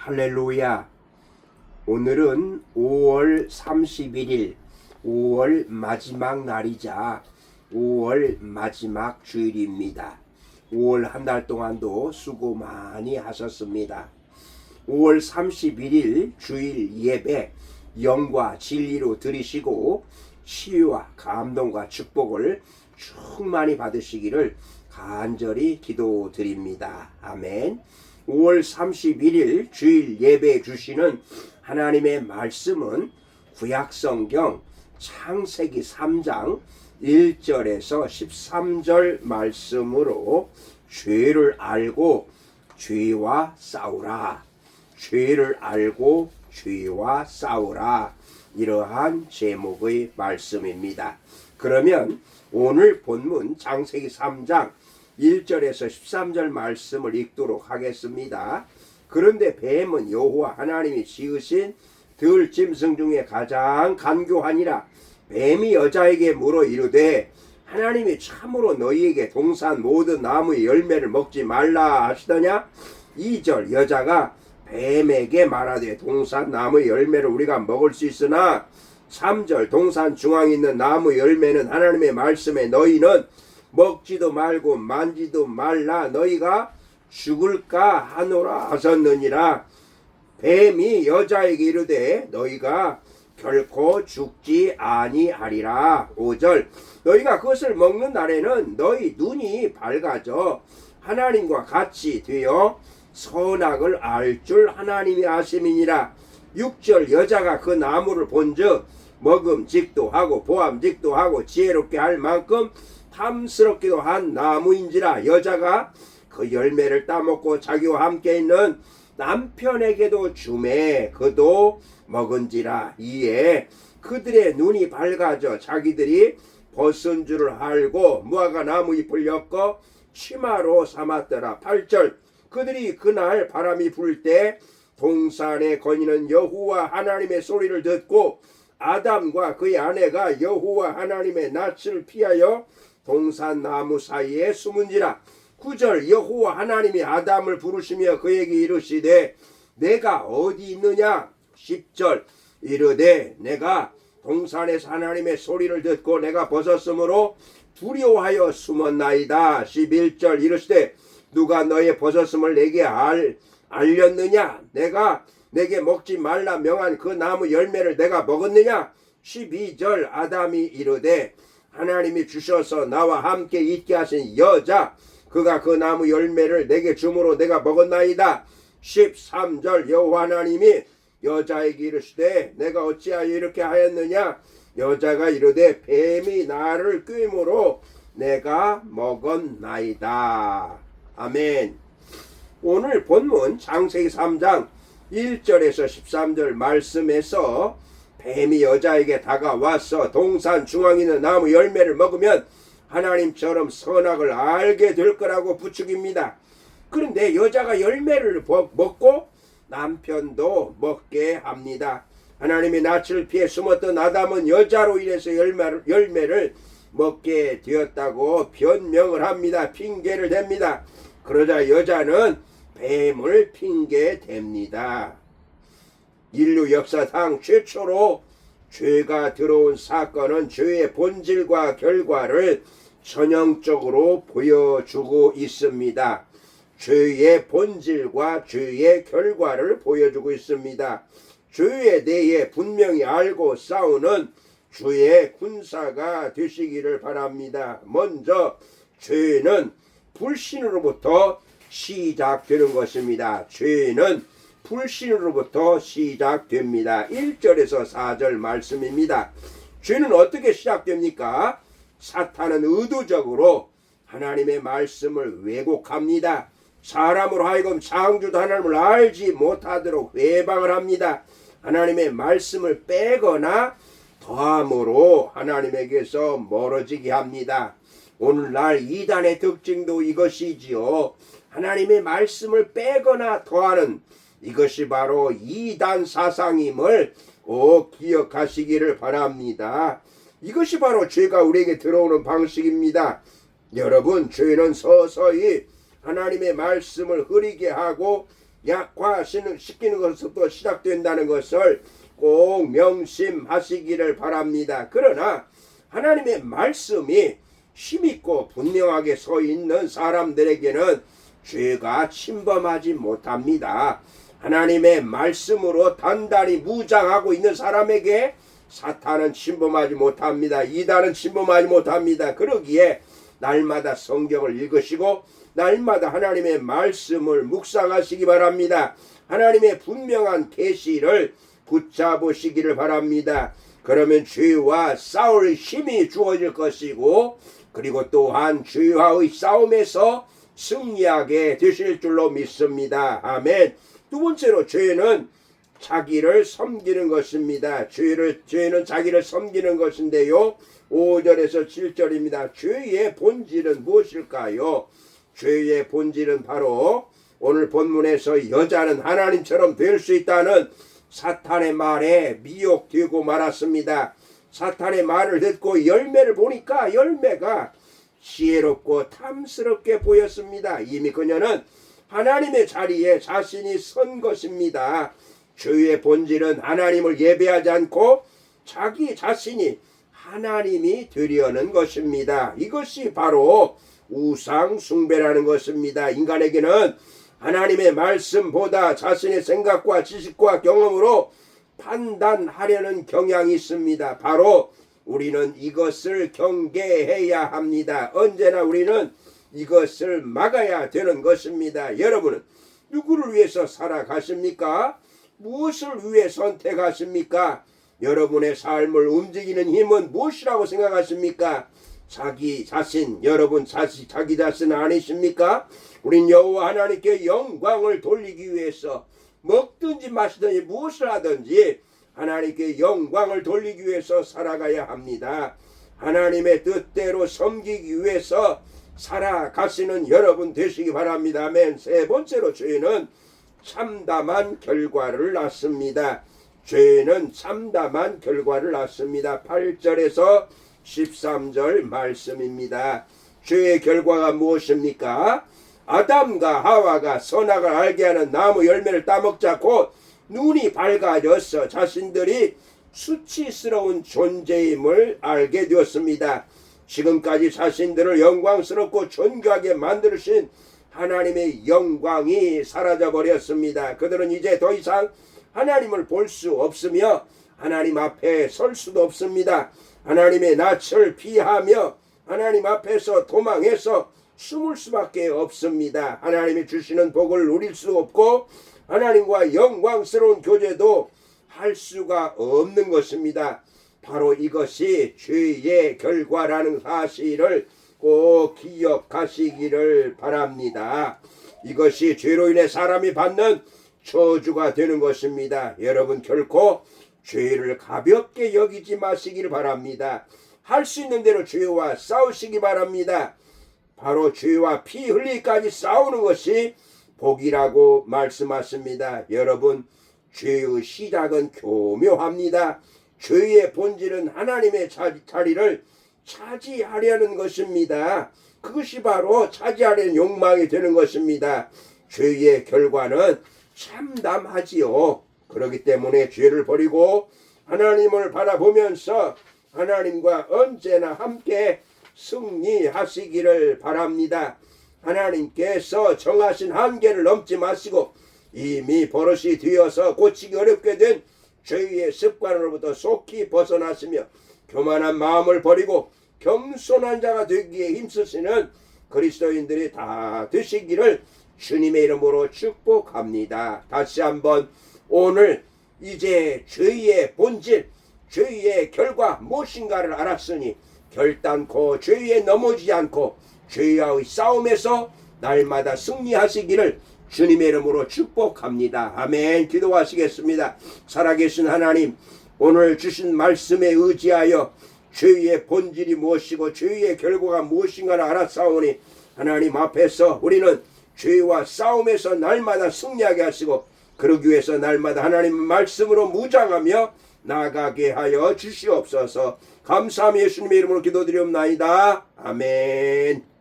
할렐루야. 오늘은 5월 31일 5월 마지막 날이자 5월 마지막 주일입니다. 5월 한 달 동안도 수고 많이 하셨습니다. 5월 31일 주일 예배 영과 진리로 드리시고 치유와 감동과 축복을 충만히 받으시기를 간절히 기도드립니다. 아멘. 5월 31일 주일 예배에 주시는 하나님의 말씀은 구약성경 창세기 3장 1절에서 13절 말씀으로 죄를 알고 죄와 싸우라. 죄를 알고 죄와 싸우라. 이러한 제목의 말씀입니다. 그러면 오늘 본문 창세기 3장 1절에서 13절 말씀을 읽도록 하겠습니다. 그런데 뱀은 여호와 하나님이 지으신 들짐승 중에 가장 간교하니라. 뱀이 여자에게 물어 이르되 하나님이 참으로 너희에게 동산 모든 나무의 열매를 먹지 말라 하시더냐. 2절 여자가 뱀에게 말하되 동산 나무의 열매를 우리가 먹을 수 있으나 3절 동산 중앙에 있는 나무 열매는 하나님의 말씀에 너희는 먹지도 말고 만지도 말라 너희가 죽을까 하노라 하셨느니라. 뱀이 여자에게 이르되 너희가 결코 죽지 아니하리라. 5절 너희가 그것을 먹는 날에는 너희 눈이 밝아져 하나님과 같이 되어 선악을 알 줄 하나님이 아심이니라. 6절 여자가 그 나무를 본즉 먹음직도 하고 보암직도 하고 지혜롭게 할 만큼 탐스럽기도 한 나무인지라. 여자가 그 열매를 따먹고 자기와 함께 있는 남편에게도 주매 그도 먹은지라. 이에 그들의 눈이 밝아져 자기들이 벗은 줄을 알고 무화과 나무 잎을 엮어 치마로 삼았더라. 8절 그들이 그날 바람이 불 때 동산에 거니는 여호와 하나님의 소리를 듣고 아담과 그의 아내가 여호와 하나님의 낯을 피하여 동산 나무 사이에 숨은지라. 9절 여호와 하나님이 아담을 부르시며 그에게 이르시되 내가 어디 있느냐. 10절 이르되 내가 동산에서 하나님의 소리를 듣고 내가 벗었으므로 두려워하여 숨었나이다. 11절 이르시되 누가 너의 벗었음을 내게 알렸느냐. 내가 내게 먹지 말라 명한 그 나무 열매를 내가 먹었느냐. 12절 아담이 이르되 하나님이 주셔서 나와 함께 있게 하신 여자 그가 그 나무 열매를 내게 주므로 내가 먹었나이다. 13절 여호와 하나님이 여자에게 이르시되 내가 어찌하여 이렇게 하였느냐. 여자가 이르되 뱀이 나를 꾀므로 내가 먹었나이다. 아멘. 오늘 본문 창세기 3장 1절에서 13절 말씀에서 뱀이 여자에게 다가와서 동산 중앙에 있는 나무 열매를 먹으면 하나님처럼 선악을 알게 될 거라고 부추깁니다. 그런데 여자가 열매를 먹고 남편도 먹게 합니다. 하나님의 낯을 피해 숨었던 아담은 여자로 인해서 열매를 먹게 되었다고 변명을 합니다. 핑계를 댑니다. 그러자 여자는 뱀을 핑계댑니다. 인류 역사상 최초로 죄가 들어온 사건은 죄의 본질과 결과를 전형적으로 보여주고 있습니다. 죄의 본질과 죄의 결과를 보여주고 있습니다. 죄에 대해 분명히 알고 싸우는 주의 군사가 되시기를 바랍니다. 먼저 죄는 불신으로부터 시작되는 것입니다. 죄는 불신으로부터 시작됩니다. 1절에서 4절 말씀입니다. 죄는 어떻게 시작됩니까? 사탄은 의도적으로 하나님의 말씀을 왜곡합니다. 사람으로 하여금 창조주 하나님을 알지 못하도록 회방을 합니다. 하나님의 말씀을 빼거나 더함으로 하나님에게서 멀어지게 합니다. 오늘날 이단의 특징도 이것이지요. 하나님의 말씀을 빼거나 더하는 이것이 바로 이단 사상임을 기억하시기를 바랍니다. 이것이 바로 죄가 우리에게 들어오는 방식입니다. 여러분, 죄는 서서히 하나님의 말씀을 흐리게 하고 약화시키는 것부터 시작된다는 것을 꼭 명심하시기를 바랍니다. 그러나 하나님의 말씀이 힘있고 분명하게 서 있는 사람들에게는 죄가 침범하지 못합니다. 하나님의 말씀으로 단단히 무장하고 있는 사람에게 사탄은 침범하지 못합니다. 이단은 침범하지 못합니다. 그러기에 날마다 성경을 읽으시고 날마다 하나님의 말씀을 묵상하시기 바랍니다. 하나님의 분명한 계시를 붙잡으시기를 바랍니다. 그러면 죄와 싸울 힘이 주어질 것이고, 그리고 또한 죄와의 싸움에서 승리하게 되실 줄로 믿습니다. 아멘. 두 번째로, 죄는 자기를 섬기는 것입니다. 죄는 자기를 섬기는 것인데요, 5절에서 7절입니다. 죄의 본질은 무엇일까요? 죄의 본질은 바로 오늘 본문에서 여자는 하나님처럼 될 수 있다는 사탄의 말에 미혹되고 말았습니다. 사탄의 말을 듣고 열매를 보니까 열매가 지혜롭고 탐스럽게 보였습니다. 이미 그녀는 하나님의 자리에 자신이 선 것입니다. 죄의 본질은 하나님을 예배하지 않고 자기 자신이 하나님이 되려는 것입니다. 이것이 바로 우상 숭배라는 것입니다. 인간에게는 하나님의 말씀보다 자신의 생각과 지식과 경험으로 판단하려는 경향이 있습니다. 바로 우리는 이것을 경계해야 합니다. 언제나 우리는 이것을 막아야 되는 것입니다. 여러분은 누구를 위해서 살아가십니까? 무엇을 위해 선택하십니까? 여러분의 삶을 움직이는 힘은 무엇이라고 생각하십니까? 자기 자신, 여러분 자기 자신 아니십니까? 우린 여호와 하나님께 영광을 돌리기 위해서 먹든지 마시든지 무엇을 하든지 하나님께 영광을 돌리기 위해서 살아가야 합니다. 하나님의 뜻대로 섬기기 위해서 살아가시는 여러분 되시기 바랍니다. 아멘. 세 번째로, 죄는 참담한 결과를 낳습니다. 죄는 참담한 결과를 낳습니다. 8절에서 13절 말씀입니다. 죄의 결과가 무엇입니까? 아담과 하와가 선악을 알게 하는 나무 열매를 따먹자 곧 눈이 밝아져서 자신들이 수치스러운 존재임을 알게 되었습니다. 지금까지 자신들을 영광스럽고 존귀하게 만드신 하나님의 영광이 사라져버렸습니다. 그들은 이제 더 이상 하나님을 볼 수 없으며 하나님 앞에 설 수도 없습니다. 하나님의 낯을 피하며 하나님 앞에서 도망해서 숨을 수밖에 없습니다. 하나님이 주시는 복을 누릴 수 없고 하나님과 영광스러운 교제도 할 수가 없는 것입니다. 바로 이것이 죄의 결과라는 사실을 꼭 기억하시기를 바랍니다. 이것이 죄로 인해 사람이 받는 저주가 되는 것입니다. 여러분 결코 죄를 가볍게 여기지 마시길 바랍니다. 할 수 있는 대로 죄와 싸우시기 바랍니다. 바로 죄와 피 흘리기까지 싸우는 것이 복이라고 말씀하십니다. 여러분, 죄의 시작은 교묘합니다. 죄의 본질은 하나님의 자리를 차지하려는 것입니다. 그것이 바로 차지하려는 욕망이 되는 것입니다. 죄의 결과는 참담하지요. 그렇기 때문에 죄를 버리고 하나님을 바라보면서 하나님과 언제나 함께 승리하시기를 바랍니다. 하나님께서 정하신 한계를 넘지 마시고 이미 버릇이 되어서 고치기 어렵게 된 죄의 습관으로부터 속히 벗어나시며 교만한 마음을 버리고 겸손한 자가 되기에 힘쓰시는 그리스도인들이 다 되시기를 주님의 이름으로 축복합니다. 다시 한번 오늘 이제 죄의 본질, 죄의 결과 무엇인가를 알았으니 결단코 죄에 넘어지지 않고 죄와의 싸움에서 날마다 승리하시기를 주님의 이름으로 축복합니다. 아멘. 기도하시겠습니다. 살아계신 하나님, 오늘 주신 말씀에 의지하여 죄의 본질이 무엇이고 죄의 결과가 무엇인가를 알았사오니 하나님 앞에서 우리는 죄와 싸움에서 날마다 승리하게 하시고 그러기 위해서 날마다 하나님 말씀으로 무장하며 나가게 하여 주시옵소서. 감사하며 예수님의 이름으로 기도드리옵나이다. 아멘.